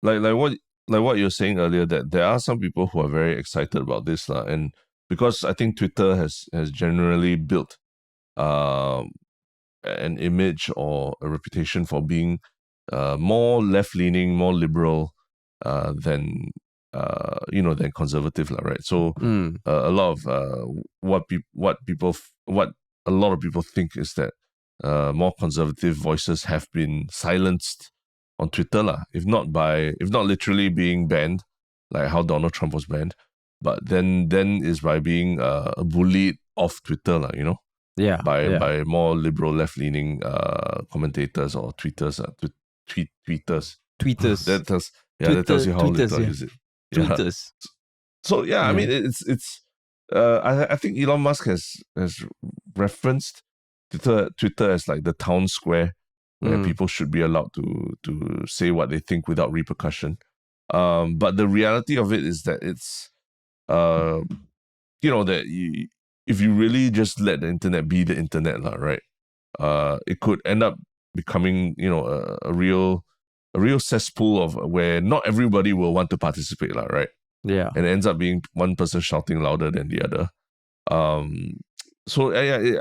what you're saying earlier, that there are some people who are very excited about this, and because I think Twitter has generally built an image or a reputation for being more left-leaning, more liberal than than conservative, right? So a lot of what a lot of people think is that more conservative voices have been silenced on Twitter, if not literally being banned, like how Donald Trump was banned, but then is by being bullied off Twitter, by more liberal, left-leaning commentators or tweeters, tweeters. That tells you how little I use it. Tweeters. So I mean, it's I think Elon Musk has referenced Twitter as like the town square where people should be allowed to say what they think without repercussion. But the reality of it is that it's that if you really just let the internet be the internet, right? It could end up becoming a real cesspool of where not everybody will want to participate, right? Yeah. And it ends up being one person shouting louder than the other. So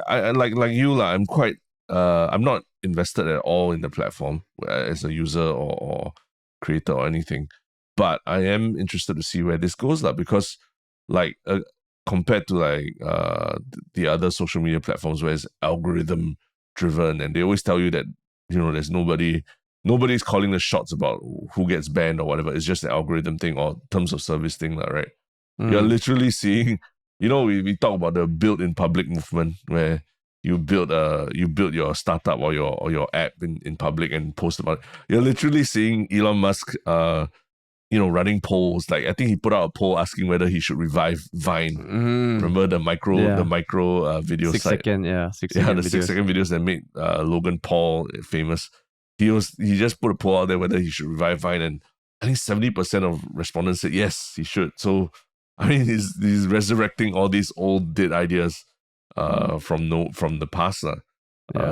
I like you, I'm quite I'm not invested at all in the platform as a user or creator or anything, but I am interested to see where this goes, because compared to the other social media platforms where it's algorithm driven, and they always tell you that there's nobody's calling the shots about who gets banned or whatever. It's just the algorithm thing or terms of service thing, right? You're literally seeing, we talk about the build in public movement, where you build your startup or your app in public and post about it. You're literally seeing Elon Musk running polls. Like, I think he put out a poll asking whether he should revive Vine. Remember the micro video 6 site? second, the 6 second videos that made Logan Paul famous. He just put a poll out there whether he should revive Vine, and I think 70% of respondents said yes, he should. So I mean, he's resurrecting all these old dead ideas from the past.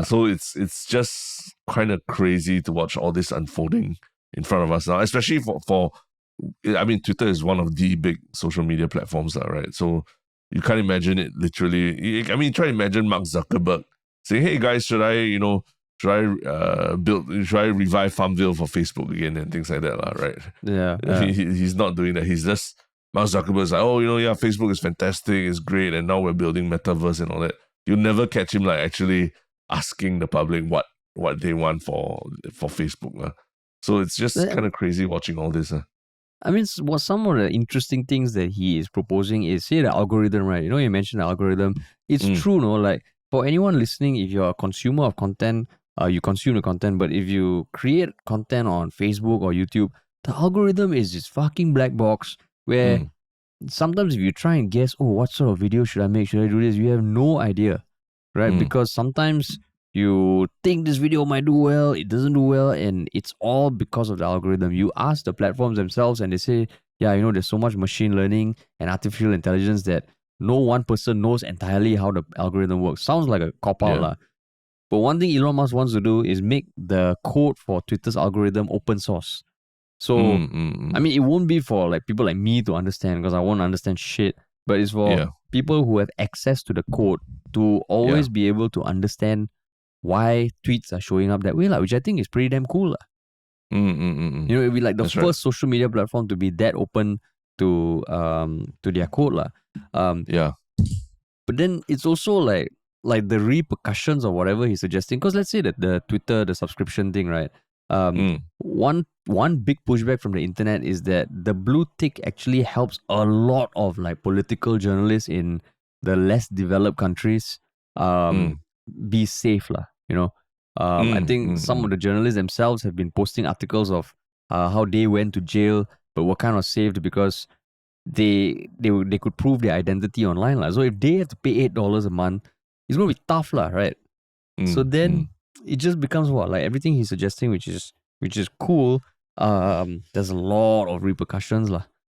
So it's just kind of crazy to watch all this unfolding in front of us now, especially for I mean, Twitter is one of the big social media platforms, right? So you can't imagine it literally. I mean, try to imagine Mark Zuckerberg saying, "Hey guys, should I revive Farmville for Facebook again," and things like that, right? Yeah. He's not doing that. He's just, Mark Zuckerberg's like, Facebook is fantastic, it's great, and now we're building metaverse and all that. You'll never catch him actually asking the public what they want for Facebook. So it's just kind of crazy watching all this. I mean, what some of the interesting things that he is proposing is, say, the algorithm, right? You mentioned the algorithm. It's true, like, for anyone listening, if you're a consumer of content, you consume the content, but if you create content on Facebook or YouTube, the algorithm is this fucking black box where sometimes if you try and guess, what sort of video should I make? Should I do this? You have no idea, right? Because sometimes you think this video might do well, it doesn't do well, and it's all because of the algorithm. You ask the platforms themselves and they say, there's so much machine learning and artificial intelligence that no one person knows entirely how the algorithm works. Sounds like a cop-out, but one thing Elon Musk wants to do is make the code for Twitter's algorithm open source. So, I mean, it won't be for like people like me to understand, because I won't understand shit, but it's for people who have access to the code to always be able to understand why tweets are showing up that way, which I think is pretty damn cool. It'd be like the first social media platform to be that open to their code. But then it's also like the repercussions or whatever he's suggesting. Because let's say that the Twitter, the subscription thing, right? One big pushback from the internet is that the blue tick actually helps a lot of like political journalists in the less developed countries be safe, I think some of the journalists themselves have been posting articles of how they went to jail but were kind of saved because they could prove their identity online. So if they have to pay $8 a month, it's going to be tough, right? So then it just becomes like everything he's suggesting, which is cool. There's a lot of repercussions,